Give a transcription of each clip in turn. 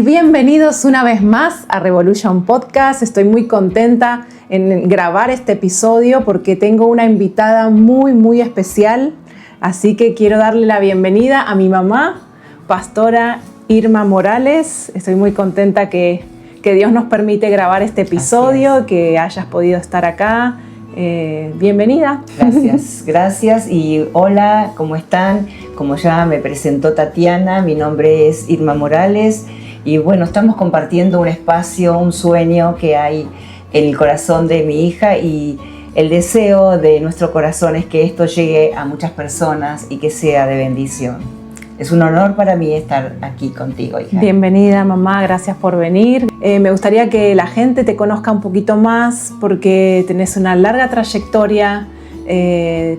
y bienvenidos una vez más a Revolution Podcast. Estoy muy contenta en grabar este episodio porque tengo una invitada muy especial. Así que quiero darle la bienvenida a mi mamá, Pastora Irma Morales. Estoy muy contenta que Dios nos permite grabar este episodio, que hayas podido estar acá. Bienvenida. Gracias y hola, ¿cómo están? Como ya me presentó Tatiana, mi nombre es Irma Morales y bueno, estamos compartiendo un espacio, un sueño que hay en el corazón de mi hija y el deseo de nuestro corazón es que esto llegue a muchas personas y que sea de bendición. Es un honor para mí estar aquí contigo, hija. Bienvenida, mamá, gracias por venir. Me gustaría que la gente te conozca un poquito más porque tenés una larga trayectoria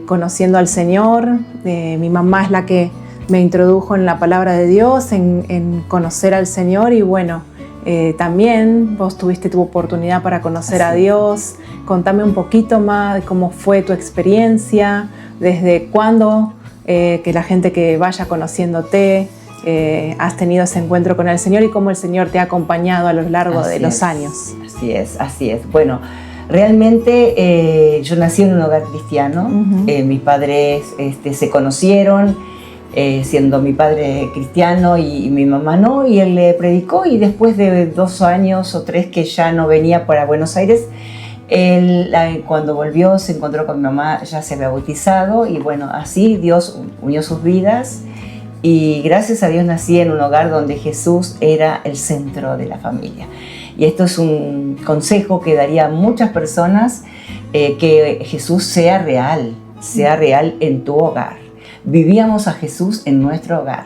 conociendo al Señor. Mi mamá es la que me introdujo en la palabra de Dios, en conocer al Señor y bueno, también vos tuviste tu oportunidad para conocer a Dios. Contame un poquito más de cómo fue tu experiencia, desde cuándo que la gente que vaya conociéndote has tenido ese encuentro con el Señor y cómo el Señor te ha acompañado a lo largo de los años. Así es. Bueno, realmente yo nací en un hogar cristiano. Mis padres se conocieron siendo mi padre cristiano y mi mamá no, y él le predicó y después de 2 años o 3 que ya no venía para Buenos Aires, él, cuando volvió, se encontró con mi mamá, ya se había bautizado y bueno, así Dios unió sus vidas y gracias a Dios nací en un hogar donde Jesús era el centro de la familia. Y esto es un consejo que daría a muchas personas, que Jesús sea real en tu hogar. Vivíamos a Jesús en nuestro hogar.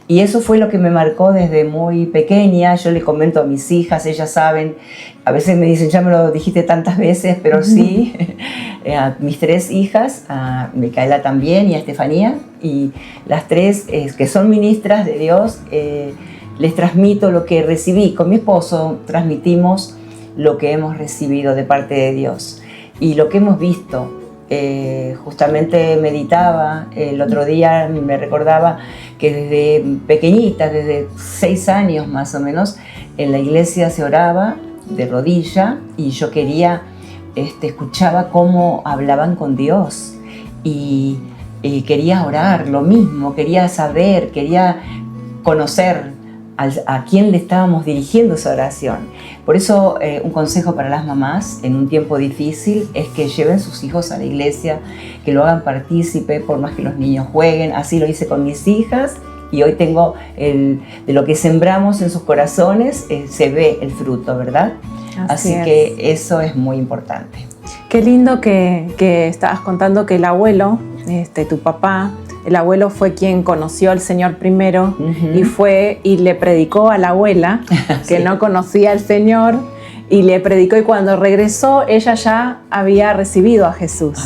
Y eso fue lo que me marcó desde muy pequeña. Yo le comento a mis hijas, ellas saben, a veces me dicen, ya me lo dijiste tantas veces, pero sí, a mis 3 hijas, a Micaela también y a Estefanía, y las 3 que son ministras de Dios, les transmito lo que recibí. Con mi esposo transmitimos lo que hemos recibido de parte de Dios y lo que hemos visto. Justamente meditaba el otro día, me recordaba que desde pequeñita, desde 6 años más o menos, en la iglesia se oraba de rodilla y yo escuchaba cómo hablaban con Dios y quería orar lo mismo, quería saber, quería conocer a quién le estábamos dirigiendo esa oración. Por eso un consejo para las mamás en un tiempo difícil es que lleven sus hijos a la iglesia, que lo hagan partícipe por más que los niños jueguen. Así lo hice con mis hijas y hoy tengo de lo que sembramos en sus corazones, se ve el fruto, ¿verdad? Así que eso es muy importante. Qué lindo que estabas contando que el abuelo, tu papá, el abuelo fue quien conoció al Señor primero y le predicó a la abuela que no conocía al Señor y le predicó y cuando regresó ella ya había recibido a Jesús.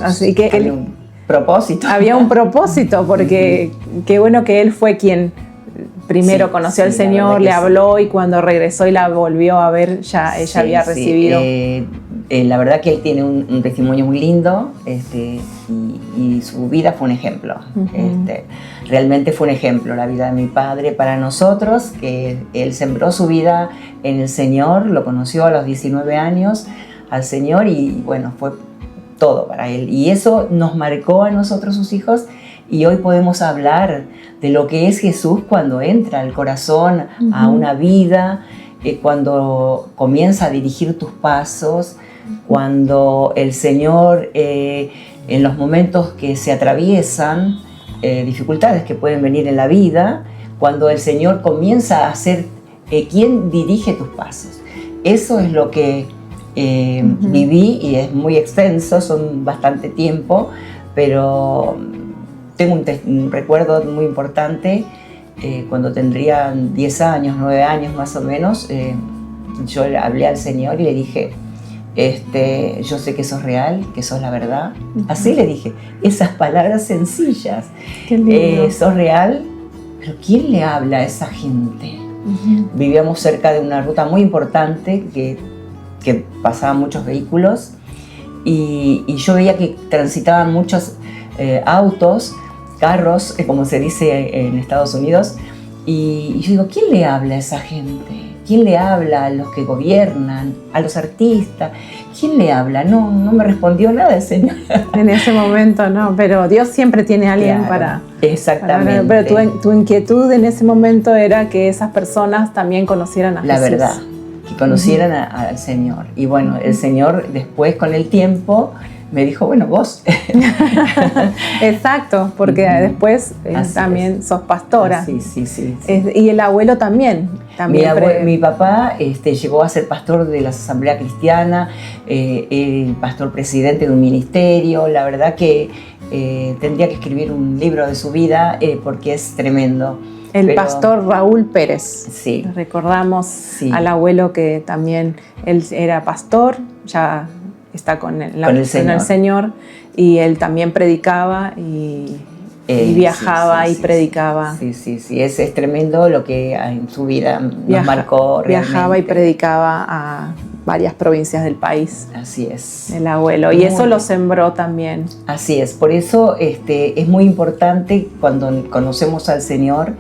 Así que había un propósito. Había un propósito porque qué bueno que él fue quien primero conoció al Señor, le habló y cuando regresó y la volvió a ver ya ella había recibido. La verdad que él tiene un testimonio muy lindo y su vida fue un ejemplo. Realmente fue un ejemplo la vida de mi padre para nosotros, que él sembró su vida en el Señor, lo conoció a los 19 años al Señor y bueno, fue todo para él. Y eso nos marcó a nosotros, sus hijos, y hoy podemos hablar de lo que es Jesús cuando entra al corazón, a una vida, cuando comienza a dirigir tus pasos, cuando el Señor, en los momentos que se atraviesan, dificultades que pueden venir en la vida, cuando el Señor comienza a ser quien dirige tus pasos. Eso es lo que viví y es muy extenso, son bastante tiempo, pero tengo un recuerdo muy importante. Cuando tendría 10 años, 9 años más o menos, yo le hablé al Señor y le dije, yo sé que sos real, que sos la verdad. Así le dije, esas palabras sencillas. Qué lindo. Sos real, pero ¿quién le habla a esa gente? Vivíamos cerca de una ruta muy importante que pasaban muchos vehículos y yo veía que transitaban muchos autos, carros, como se dice en Estados Unidos, Y yo digo, ¿quién le habla a esa gente? ¿Quién le habla a los que gobiernan, a los artistas? ¿Quién le habla? No me respondió nada el Señor. En ese momento no, pero Dios siempre tiene a alguien para... Exactamente. Pero tu inquietud en ese momento era que esas personas también conocieran a Jesús. La verdad, que conocieran al Señor. Y bueno, el Señor después con el tiempo me dijo, bueno, vos. Exacto, porque después también sos pastora. Sí. Y el abuelo también. Mi papá llegó a ser pastor de la Asamblea Cristiana, el pastor presidente de un ministerio. La verdad que tendría que escribir un libro de su vida porque es tremendo. El pastor Raúl Pérez. Sí. Recordamos al abuelo que también él era pastor, ya está con el Señor, y él también predicaba y viajaba y predicaba. Sí, es tremendo lo que en su vida nos marcó realmente. Viajaba y predicaba a varias provincias del país. Así es. El abuelo, y eso lo sembró también. Así es, por eso es muy importante cuando conocemos al Señor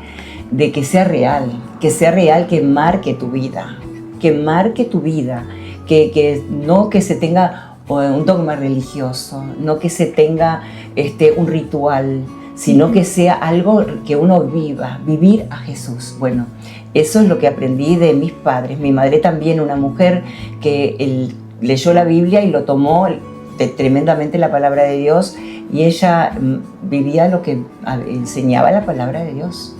de que sea real, que marque tu vida, que no que se tenga un dogma religioso, no que se tenga un ritual, sino que sea algo que uno vivir a Jesús. Bueno, eso es lo que aprendí de mis padres. Mi madre también, una mujer que leyó la Biblia y lo tomó tremendamente la palabra de Dios, y ella vivía lo que enseñaba la palabra de Dios.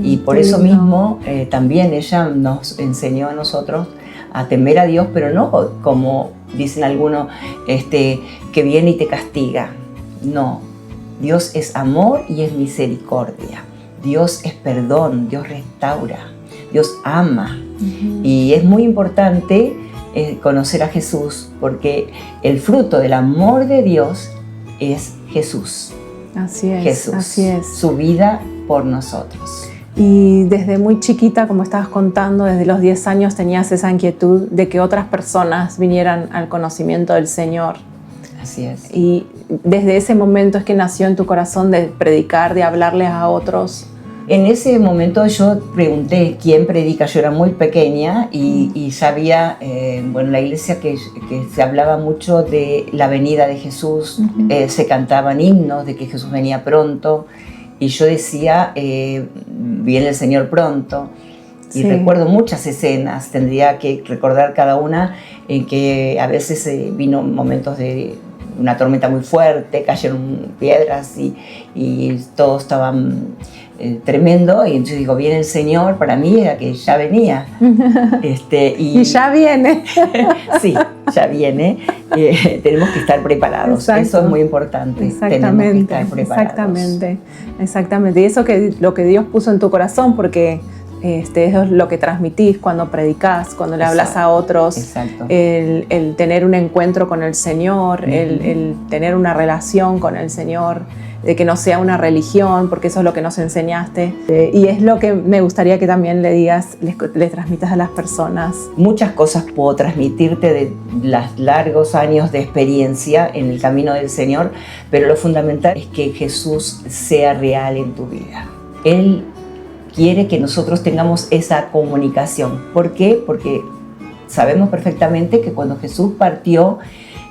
Y por eso mismo también ella nos enseñó a nosotros a temer a Dios, pero no como dicen algunos, que viene y te castiga. No, Dios es amor y es misericordia. Dios es perdón, Dios restaura, Dios ama. Y es muy importante conocer a Jesús, porque el fruto del amor de Dios es Jesús. Así es, Jesús, así es. Su vida por nosotros. Y desde muy chiquita, como estabas contando, desde los 10 años tenías esa inquietud de que otras personas vinieran al conocimiento del Señor. Así es. Y desde ese momento es que nació en tu corazón de predicar, de hablarles a otros. En ese momento yo pregunté quién predica. Yo era muy pequeña y ya había, en la iglesia que se hablaba mucho de la venida de Jesús, se cantaban himnos de que Jesús venía pronto, y yo decía, viene el Señor pronto. Y recuerdo muchas escenas, tendría que recordar cada una, en que a veces vino momentos de una tormenta muy fuerte, cayeron piedras y todo estaba tremendo, y entonces digo, viene el Señor. Para mí era que ya venía. Y ya viene. Sí, ya viene. Tenemos que estar preparados. Exacto. Eso es muy importante. Exactamente. Tenemos que estar preparados. Exactamente. Y eso lo que Dios puso en tu corazón, porque eso es lo que transmitís cuando predicás, cuando le hablas a otros. Exacto. El tener un encuentro con el Señor, el tener una relación con el Señor, de que no sea una religión, porque eso es lo que nos enseñaste. Y es lo que me gustaría que también le digas, le transmitas a las personas. Muchas cosas puedo transmitirte de los largos años de experiencia en el camino del Señor, pero lo fundamental es que Jesús sea real en tu vida. Él quiere que nosotros tengamos esa comunicación. ¿Por qué? Porque sabemos perfectamente que cuando Jesús partió,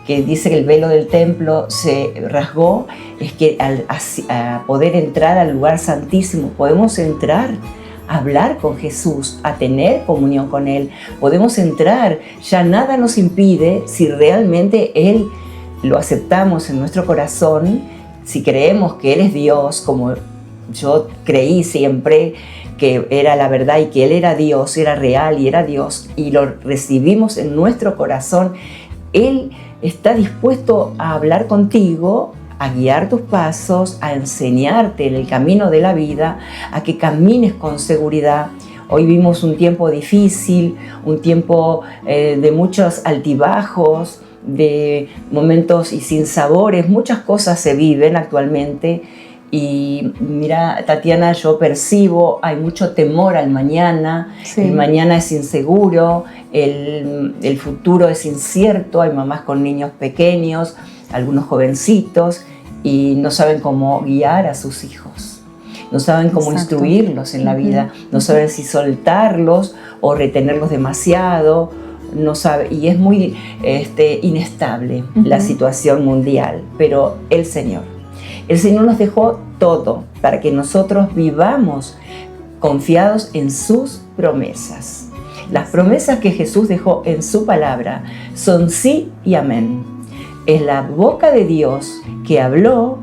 que dice que el velo del templo se rasgó, es que a poder entrar al lugar santísimo, podemos entrar a hablar con Jesús, a tener comunión con Él, podemos entrar, ya nada nos impide, si realmente Él lo aceptamos en nuestro corazón, si creemos que Él es Dios, como yo creí siempre que era la verdad y que Él era Dios, era real y era Dios, y lo recibimos en nuestro corazón, Él está dispuesto a hablar contigo, a guiar tus pasos, a enseñarte en el camino de la vida, a que camines con seguridad. Hoy vivimos un tiempo difícil, un tiempo de muchos altibajos, de momentos y sinsabores, muchas cosas se viven actualmente. Y mira, Tatiana, yo percibo, hay mucho temor al mañana, el mañana es inseguro, el futuro es incierto, hay mamás con niños pequeños, algunos jovencitos, y no saben cómo guiar a sus hijos. no saben cómo instruirlos en la vida, no saben si soltarlos o retenerlos demasiado, no sabe, y es muy inestable la situación mundial, pero el Señor nos dejó todo para que nosotros vivamos confiados en sus promesas. Las promesas que Jesús dejó en su palabra son sí y amén. Es la boca de Dios que habló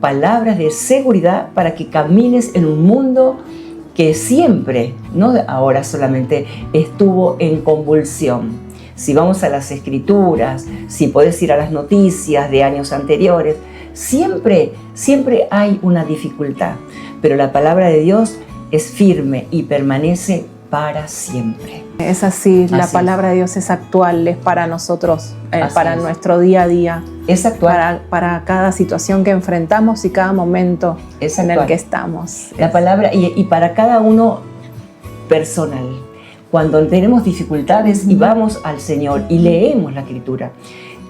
palabras de seguridad para que camines en un mundo que siempre, no ahora solamente, estuvo en convulsión. Si vamos a las Escrituras, si podés ir a las noticias de años anteriores, siempre hay una dificultad, pero la palabra de Dios es firme y permanece para siempre. Es así, la palabra de Dios es actual, es para nosotros, para nuestro día a día. Es actual. Para cada situación que enfrentamos y cada momento en el que estamos. La palabra, y para cada uno personal. Cuando tenemos dificultades y vamos al Señor y leemos la Escritura,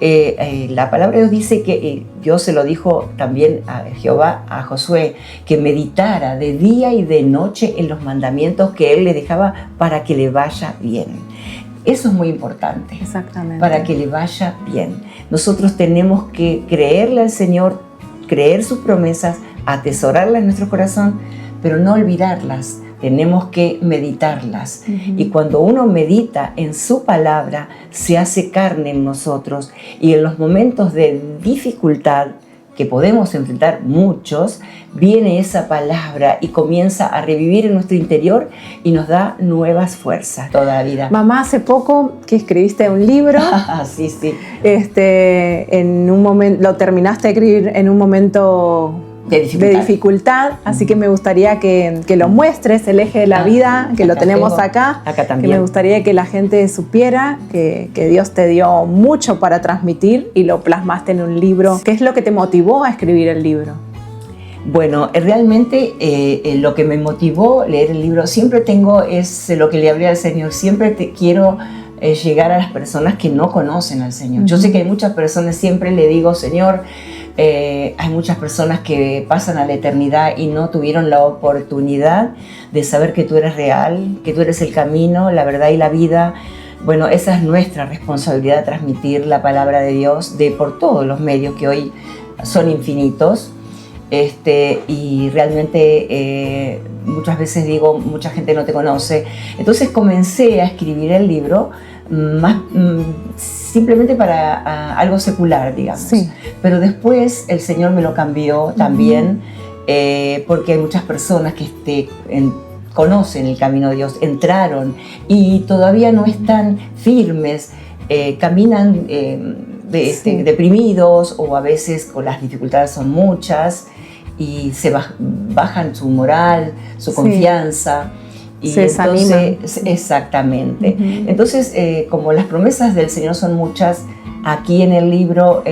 la palabra de Dios dice que Dios se lo dijo también a Jehová, a Josué, que meditara de día y de noche en los mandamientos que Él le dejaba para que le vaya bien. Eso es muy importante. Exactamente. Para que le vaya bien. Nosotros tenemos que creerle al Señor, creer sus promesas, atesorarlas en nuestro corazón, pero no olvidarlas. Tenemos que meditarlas. Y cuando uno medita en su palabra, se hace carne en nosotros. Y en los momentos de dificultad, que podemos enfrentar muchos, viene esa palabra y comienza a revivir en nuestro interior y nos da nuevas fuerzas toda la vida. Mamá, hace poco que escribiste un libro. Sí. En un momento, lo terminaste de escribir en un momento de dificultad, así que me gustaría que lo muestres, el eje de la vida, que lo tenemos acá también. Que me gustaría que la gente supiera que Dios te dio mucho para transmitir y lo plasmaste en un libro. ¿Qué es lo que te motivó a escribir el libro? Bueno, realmente lo que me motivó a leer el libro, es lo que le hablé al Señor, siempre quiero llegar a las personas que no conocen al Señor. Yo sé que hay muchas personas, siempre le digo, Señor, hay muchas personas que pasan a la eternidad y no tuvieron la oportunidad de saber que tú eres real, que tú eres el camino, la verdad y la vida. Bueno, esa es nuestra responsabilidad, transmitir la palabra de Dios por todos los medios que hoy son infinitos. Y realmente muchas veces digo, mucha gente no te conoce. Entonces comencé a escribir el libro simplemente para algo secular, digamos. Sí. Pero después el Señor me lo cambió también, porque hay muchas personas que conocen el camino de Dios, entraron y todavía no están firmes, caminan deprimidos, o a veces con las dificultades son muchas y se bajan su moral, su confianza. Y se desaniman. Exactamente. Entonces, como las promesas del Señor son muchas, aquí en el libro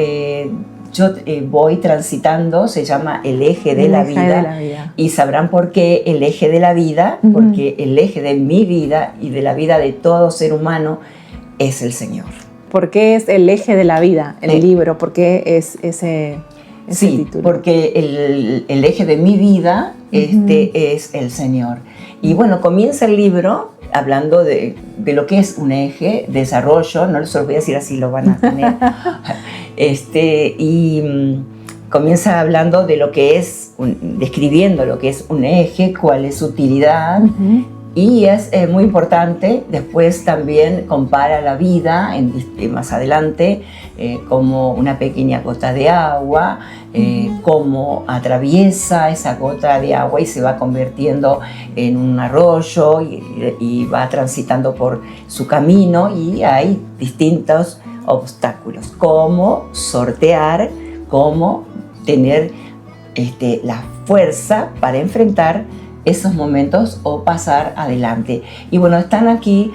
yo voy transitando, se llama El eje de la vida. Y sabrán por qué el eje de la vida, porque el eje de mi vida y de la vida de todo ser humano es el Señor. ¿Por qué es el eje de la vida, el libro? ¿Por qué es ese título? Porque el eje de mi vida es el Señor. Y bueno, comienza el libro hablando de lo que es un eje, desarrollo, no se los voy a decir así, lo van a tener. Comienza hablando de lo que es, describiendo lo que es un eje, cuál es su utilidad. Y es muy importante, después también compara la vida más adelante como una pequeña gota de agua, cómo atraviesa esa gota de agua y se va convirtiendo en un arroyo y va transitando por su camino, y hay distintos obstáculos, cómo sortear, cómo tener la fuerza para enfrentar esos momentos o pasar adelante. Y bueno, están aquí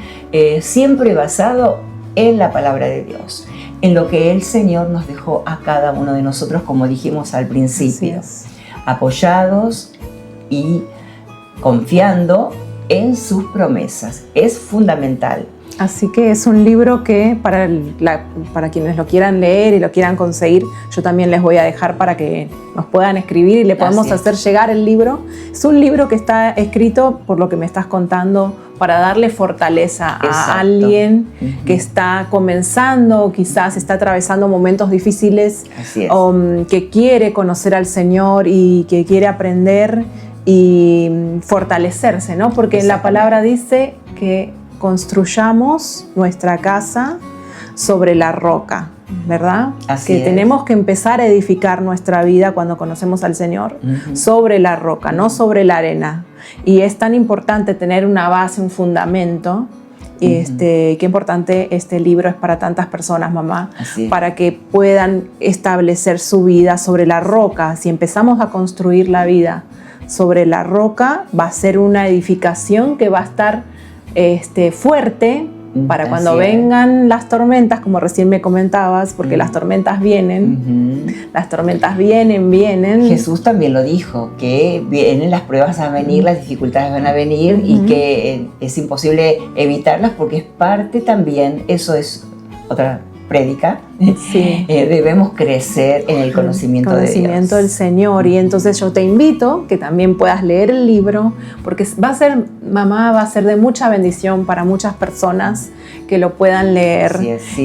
siempre basado en la palabra de Dios, en lo que el Señor nos dejó a cada uno de nosotros, como dijimos al principio, apoyados y confiando en sus promesas. Es fundamental. Así que es un libro que para quienes lo quieran leer y lo quieran conseguir, yo también les voy a dejar para que nos puedan escribir y le podemos hacer llegar el libro. Es un libro que está escrito, por lo que me estás contando, para darle fortaleza a alguien que está comenzando o quizás está atravesando momentos difíciles, o que quiere conocer al Señor y que quiere aprender y fortalecerse, ¿no? Porque la palabra dice que construyamos nuestra casa sobre la roca, ¿verdad? Que tenemos que empezar a edificar nuestra vida cuando conocemos al Señor sobre la roca, no sobre la arena. Y es tan importante tener una base, un fundamento. Qué importante este libro es para tantas personas, mamá, para que puedan establecer su vida sobre la roca. Si empezamos a construir la vida sobre la roca, va a ser una edificación que va a estar fuerte para cuando vengan las tormentas, como recién me comentabas, porque las tormentas vienen, las tormentas vienen. Jesús también lo dijo, que vienen las pruebas a venir, las dificultades van a venir y que es imposible evitarlas porque es parte también, eso es otra prédica, debemos crecer en el conocimiento de Dios. Del Señor. Y entonces yo te invito que también puedas leer el libro, porque va a ser de mucha bendición para muchas personas que lo puedan leer,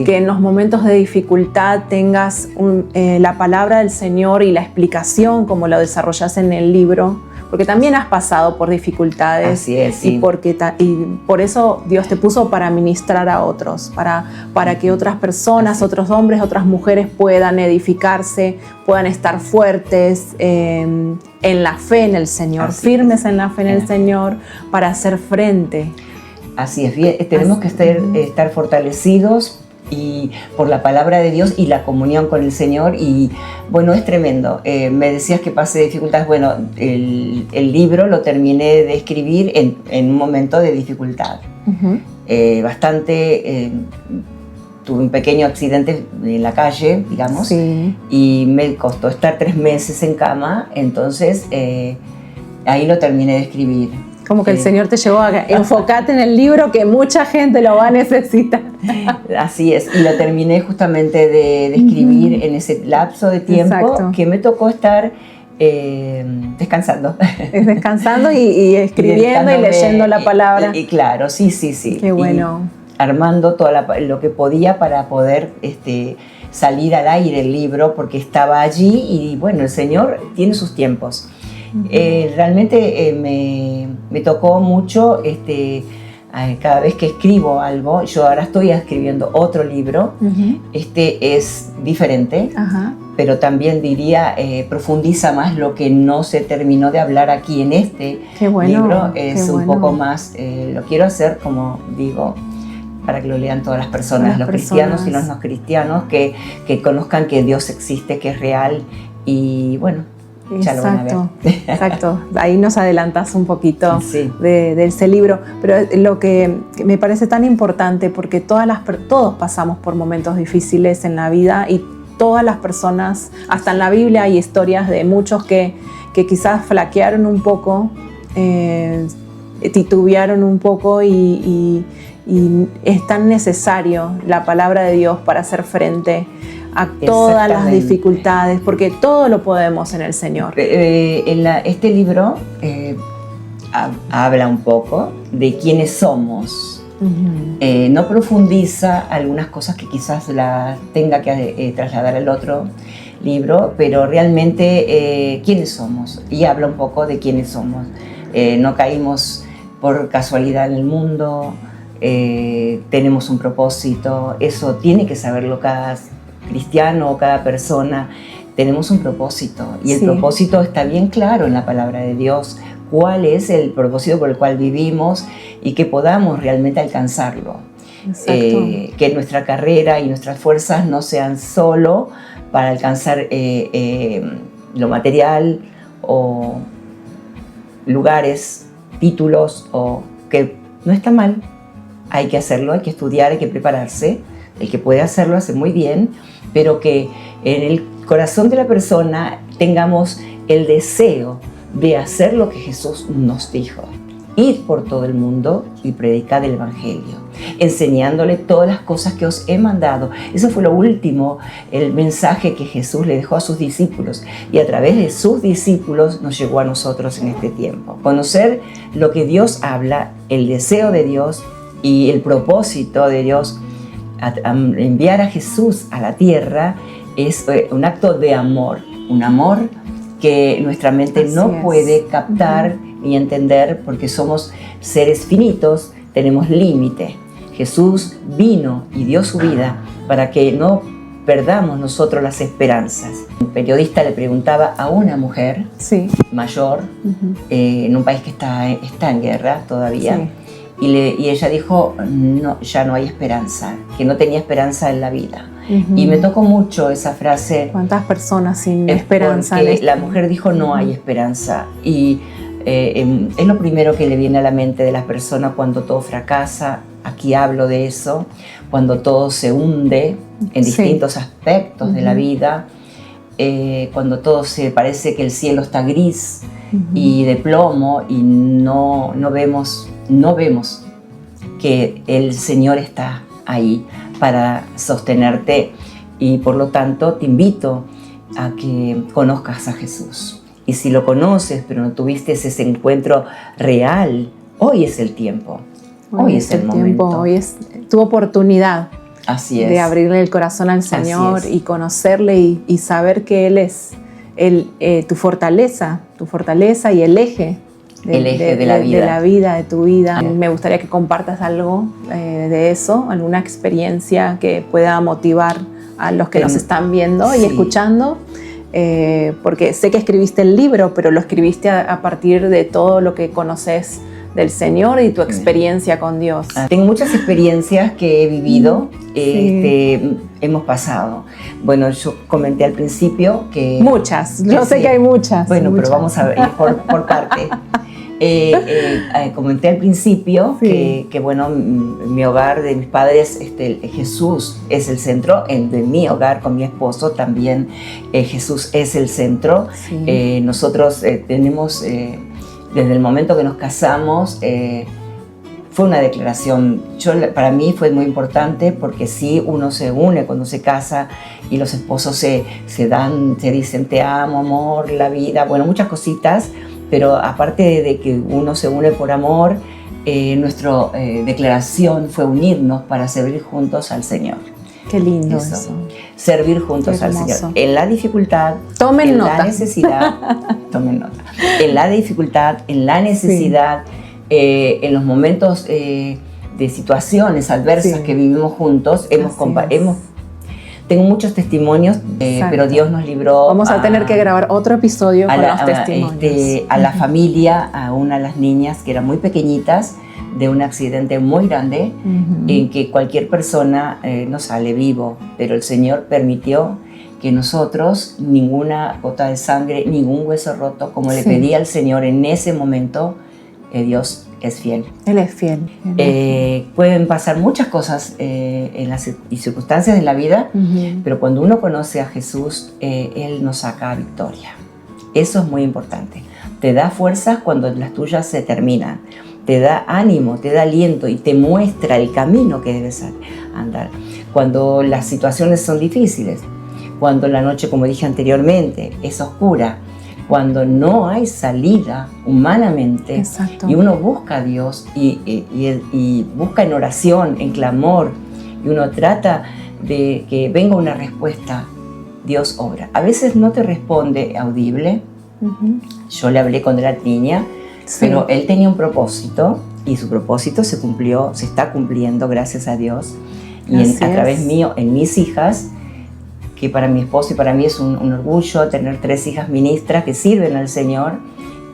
que en los momentos de dificultad tengas la palabra del Señor y la explicación como lo desarrollas en el libro, porque también has pasado por dificultades. Y por eso Dios te puso para ministrar a otros, para que otras personas, otros hombres, otras mujeres puedan edificarse, puedan estar fuertes en la fe en el Señor, firmes en la fe en el Señor, para hacer frente. Así es, bien, tenemos que estar fortalecidos y por la palabra de Dios y la comunión con el Señor. Y bueno, es tremendo. Me decías que pasé dificultades. Bueno, el libro lo terminé de escribir en un momento de dificultad. Tuve un pequeño accidente en la calle, digamos, y me costó estar 3 meses en cama. Entonces ahí lo terminé de escribir. Como que el Señor te llevó a enfocarte en el libro, que mucha gente lo va a necesitar. Así es, y lo terminé justamente de escribir en ese lapso de tiempo que me tocó estar descansando. Descansando y escribiendo y leyendo la palabra. Y claro, sí. Qué bueno. Y armando todo lo que podía para poder salir al aire el libro, porque estaba allí y bueno, el Señor tiene sus tiempos. Realmente me tocó mucho cada vez que escribo algo. Yo ahora estoy escribiendo otro libro. Es diferente, pero también diría profundiza más lo que no se terminó de hablar aquí en este libro. Es un poco más, lo quiero hacer, como digo, para que lo lean todas las personas, los cristianos y los no cristianos, que conozcan que Dios existe, que es real. Y bueno, ya lo van a ver. Exacto. Ahí nos adelantas un poquito de ese libro. Pero lo que me parece tan importante, porque todos pasamos por momentos difíciles en la vida, y todas las personas, hasta en la Biblia hay historias de muchos que quizás flaquearon un poco, titubearon un poco, y es tan necesario la palabra de Dios para hacer frente a todas las dificultades, porque todo lo podemos en el Señor. Este libro habla un poco de quiénes somos. No profundiza algunas cosas que quizás la tenga que trasladar al otro libro, pero realmente quiénes somos, y habla un poco de quiénes somos. No caímos por casualidad en el mundo, tenemos un propósito. Eso tiene que saberlo cada cristiano o cada persona. Tenemos un propósito, y el propósito está bien claro en la palabra de Dios. Cuál es el propósito por el cual vivimos, y que podamos realmente alcanzarlo. Que nuestra carrera y nuestras fuerzas no sean solo para alcanzar lo material o lugares, títulos, o que no está mal. Hay que hacerlo, hay que estudiar, hay que prepararse. El que puede hacerlo hace muy bien, pero que en el corazón de la persona tengamos el deseo de hacer lo que Jesús nos dijo. id por todo el mundo y predicad el Evangelio, enseñándole todas las cosas que os he mandado. Eso fue lo último, el mensaje que Jesús le dejó a sus discípulos, y a través de sus discípulos nos llegó a nosotros en este tiempo. Conocer lo que Dios habla, el deseo de Dios y el propósito de Dios, enviar a Jesús a la tierra, es un acto de amor, un amor que nuestra mente no puede captar ni entender, porque somos seres finitos, tenemos límite. Jesús vino y dio su vida para que no perdamos nosotros las esperanzas. Un periodista le preguntaba a una mujer mayor, en un país que está en guerra todavía, y ella dijo, no, ya no hay esperanza, que no tenía esperanza en la vida. Y me tocó mucho esa frase. ¿Cuántas personas sin esperanza? La mujer dijo, no hay esperanza. Y es lo primero que le viene a la mente de las personas cuando todo fracasa. Aquí hablo de eso, cuando todo se hunde en distintos aspectos de la vida, cuando todo parece que el cielo está gris y de plomo, y no vemos que el Señor está ahí para sostenerte, y por lo tanto te invito a que conozcas a Jesús. Y si lo conoces pero no tuviste ese encuentro real, hoy es el tiempo. Hoy es el momento. Hoy es tu oportunidad. Así es. De abrirle el corazón al Señor y conocerle y saber que Él es tu fortaleza y el eje de la vida, de tu vida. Me gustaría que compartas algo de eso, alguna experiencia que pueda motivar a los que nos están viendo y escuchando. Porque sé que escribiste el libro, pero lo escribiste a partir de todo lo que conoces del Señor y tu experiencia con Dios. Tengo muchas experiencias que he vivido, hemos pasado. Bueno, yo comenté al principio que... Muchas, yo sé que hay muchas. Bueno, muchas. Pero vamos a ver por parte. Comenté al principio que bueno, mi hogar de mis padres, Jesús es el centro. De mi hogar con mi esposo también Jesús es el centro. Nosotros tenemos, desde el momento que nos casamos, fue una declaración. Para mí fue muy importante, porque sí, uno se une cuando se casa y los esposos se dicen te amo, amor, la vida, bueno, muchas cositas. Pero aparte de que uno se une por amor, nuestra declaración fue unirnos para servir juntos al Señor. Qué lindo eso. Servir juntos al Señor. En la dificultad, tomen nota. La necesidad, tomen nota. En la dificultad, en la necesidad, en los momentos de situaciones adversas que vivimos juntos, tengo muchos testimonios, pero Dios nos libró. Vamos a tener que grabar otro episodio con los testimonios. A la familia, a una de las niñas que eran muy pequeñitas, de un accidente muy grande, en que cualquier persona no sale vivo, pero el Señor permitió que nosotros, ninguna gota de sangre, ningún hueso roto, como le pedí al Señor en ese momento. Dios es fiel. Él es fiel. Pueden pasar muchas cosas en las circunstancias de la vida, pero cuando uno conoce a Jesús, Él nos saca victoria. Eso es muy importante. Te da fuerzas cuando las tuyas se terminan. Te da ánimo, te da aliento y te muestra el camino que debes andar. Cuando las situaciones son difíciles, cuando la noche, como dije anteriormente, es oscura, cuando no hay salida humanamente. Exacto. Y uno busca a Dios y busca en oración, en clamor, y uno trata de que venga una respuesta, Dios obra. A veces no te responde audible. Yo le hablé cuando era niña, pero Él tenía un propósito, y su propósito se cumplió, se está cumpliendo, gracias a Dios. Y a través mío, en mis hijas, que para mi esposo y para mí es un orgullo tener 3 hijas ministras que sirven al Señor.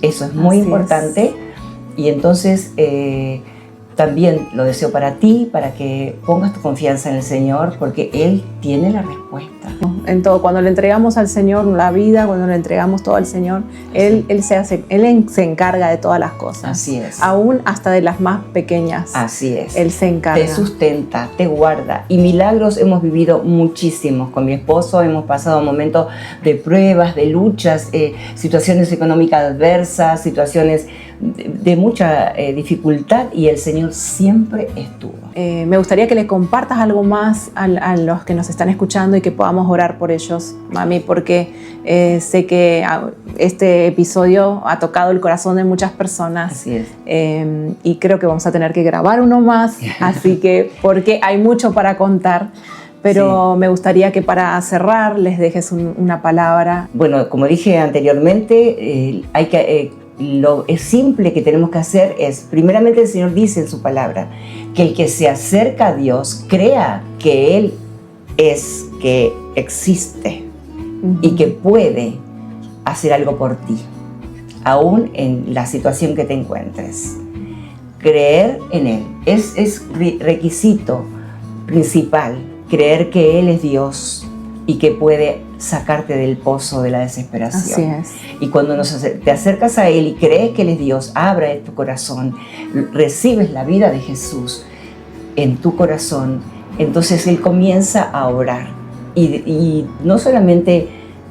Eso es muy importante. Y entonces también lo deseo para ti, para que pongas tu confianza en el Señor, porque Él tiene la respuesta. En todo, cuando le entregamos al Señor la vida, cuando le entregamos todo al Señor, Él se encarga de todas las cosas. Así es. Aún hasta de las más pequeñas. Así es. Él se encarga. Te sustenta, te guarda. Y milagros hemos vivido muchísimos con mi esposo. Hemos pasado momentos de pruebas, de luchas, situaciones económicas adversas, situaciones de mucha dificultad y el Señor siempre estuvo. Me gustaría que le compartas algo más a los que nos están escuchando y que podamos orar por ellos, mami, porque sé que este episodio ha tocado el corazón de muchas personas. Así es. Y creo que vamos a tener que grabar uno más, así que porque hay mucho para contar. Pero sí, me gustaría que para cerrar les dejes una palabra. Bueno, como dije anteriormente, lo simple que tenemos que hacer es, primeramente el Señor dice en su palabra, que el que se acerca a Dios crea que Él es, que existe y que puede hacer algo por ti, aún en la situación que te encuentres. Creer en Él es requisito principal. Creer que Él es Dios y que puede sacarte del pozo de la desesperación. Así es. Y cuando te acercas a Él y crees que Él es Dios, abra tu corazón, recibes la vida de Jesús en tu corazón, entonces Él comienza a orar. Y no solamente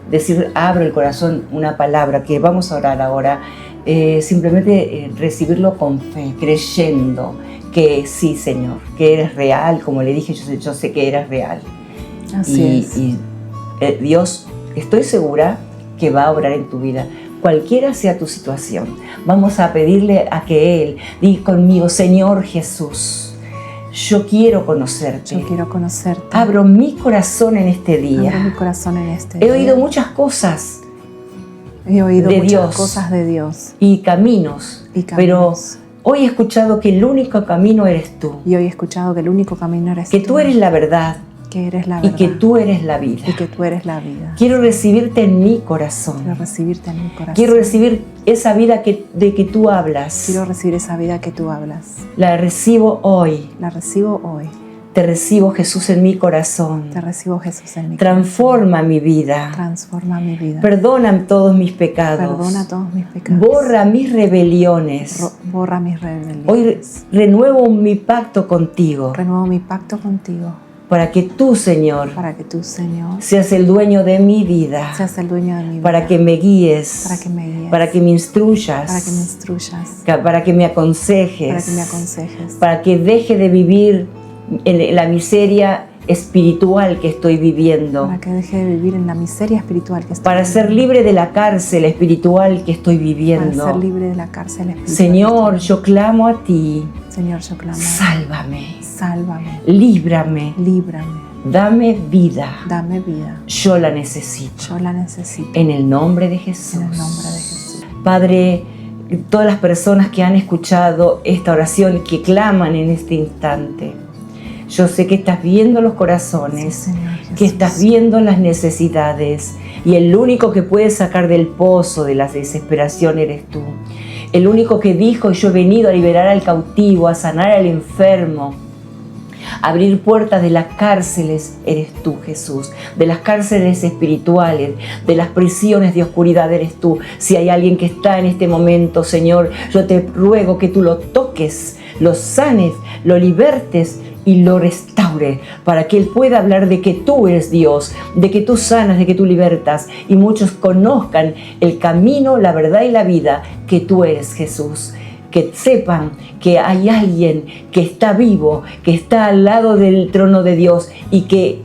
decir abro el corazón, una palabra que vamos a orar ahora, simplemente recibirlo con fe, creyendo que sí, Señor, que eres real, como le dije, yo sé que eres real. Así es. Y Dios, estoy segura que va a obrar en tu vida, cualquiera sea tu situación. Vamos a pedirle a que Él diga conmigo, Señor Jesús, yo quiero conocerte. Yo quiero conocerte. Abro mi corazón en este día. Abro mi corazón en este día. He oído muchas cosas. He oído muchas cosas de Dios. Y caminos. Pero hoy he escuchado que el único camino eres tú. Y hoy he escuchado que el único camino eres tú. Que tú eres la verdad. Que eres la verdad. Y que tú eres la vida. Y que tú eres la vida. Quiero recibirte en mi corazón. Quiero recibirte en mi corazón. Quiero recibir esa vida de que tú hablas. Quiero recibir esa vida que tú hablas. La recibo hoy. La recibo hoy. Te recibo, Jesús, en mi corazón. Te recibo, Jesús, en mi corazón. Transforma mi vida. Transforma mi vida. Perdona todos mis pecados. Perdona todos mis pecados. Borra mis rebeliones. Borra mis rebeliones. Hoy renuevo mi pacto contigo. Renuevo mi pacto contigo. Para que tú, Señor, seas el dueño de mi vida. Seas el dueño de mi vida. Para que me guíes. Para que me guíes. Para que me instruyas. Para que me instruyas. Para que me aconsejes. Para que me aconsejes. Para que deje de vivir en la miseria espiritual que estoy viviendo. Para que deje de vivir en la miseria espiritual que estoy Para viviendo. Ser libre de la cárcel espiritual que estoy viviendo. Para ser libre de la cárcel espiritual. Señor, yo clamo a ti. Señor, yo clamo. Sálvame. Sálvame. Líbrame. Líbrame. Dame vida. Dame vida. Yo la necesito. Yo la necesito. En el nombre de Jesús. En el nombre de Jesús. Padre, todas las personas que han escuchado esta oración y que claman en este instante, yo sé que estás viendo los corazones, sí, Señor, que estás viendo las necesidades, y el único que puede sacar del pozo de la desesperación eres tú. El único que dijo, yo he venido a liberar al cautivo, a sanar al enfermo, a abrir puertas de las cárceles, eres tú, Jesús. De las cárceles espirituales, de las prisiones de oscuridad, eres tú. Si hay alguien que está en este momento, Señor, yo te ruego que tú lo toques, lo sanes, lo libertes y lo restaure, para que Él pueda hablar de que tú eres Dios, de que tú sanas, de que tú libertas, y muchos conozcan el camino, la verdad y la vida, que tú eres, Jesús. Que sepan que hay alguien que está vivo, que está al lado del trono de Dios y que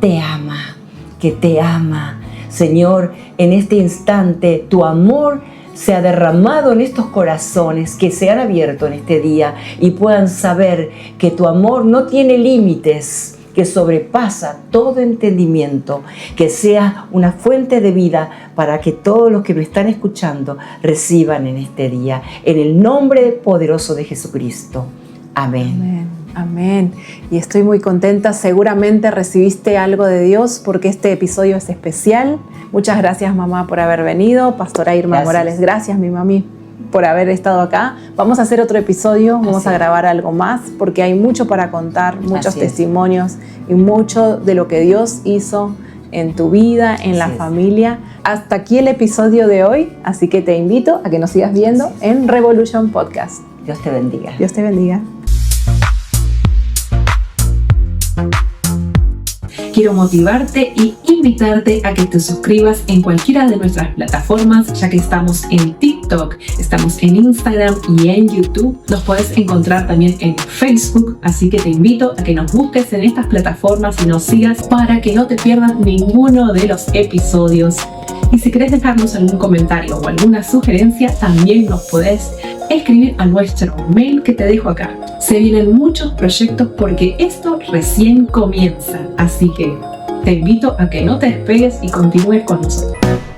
te ama, que te ama. Señor, en este instante tu amor se ha derramado en estos corazones que se han abierto en este día y puedan saber que tu amor no tiene límites, que sobrepasa todo entendimiento, que sea una fuente de vida para que todos los que me están escuchando reciban en este día. En el nombre poderoso de Jesucristo. Amén. Amén. Amén. Y estoy muy contenta. Seguramente recibiste algo de Dios porque este episodio es especial. Muchas gracias, mamá, por haber venido. Pastora Irma Morales, gracias, mi mami, por haber estado acá. Vamos a hacer otro episodio, vamos a grabar algo más porque hay mucho para contar, muchos testimonios y mucho de lo que Dios hizo en tu vida, en la familia. Hasta aquí el episodio de hoy, así que te invito a que nos sigas viendo en Revolution Podcast. Dios te bendiga. Dios te bendiga. Quiero motivarte y invitarte a que te suscribas en cualquiera de nuestras plataformas, ya que estamos en TikTok, TikTok, estamos en Instagram y en YouTube. Nos puedes encontrar también en Facebook, así que te invito a que nos busques en estas plataformas y nos sigas para que no te pierdas ninguno de los episodios. Y si querés dejarnos algún comentario o alguna sugerencia, también nos podés escribir a nuestro mail que te dejo acá. Se vienen muchos proyectos porque esto recién comienza, así que te invito a que no te despegues y continúes con nosotros.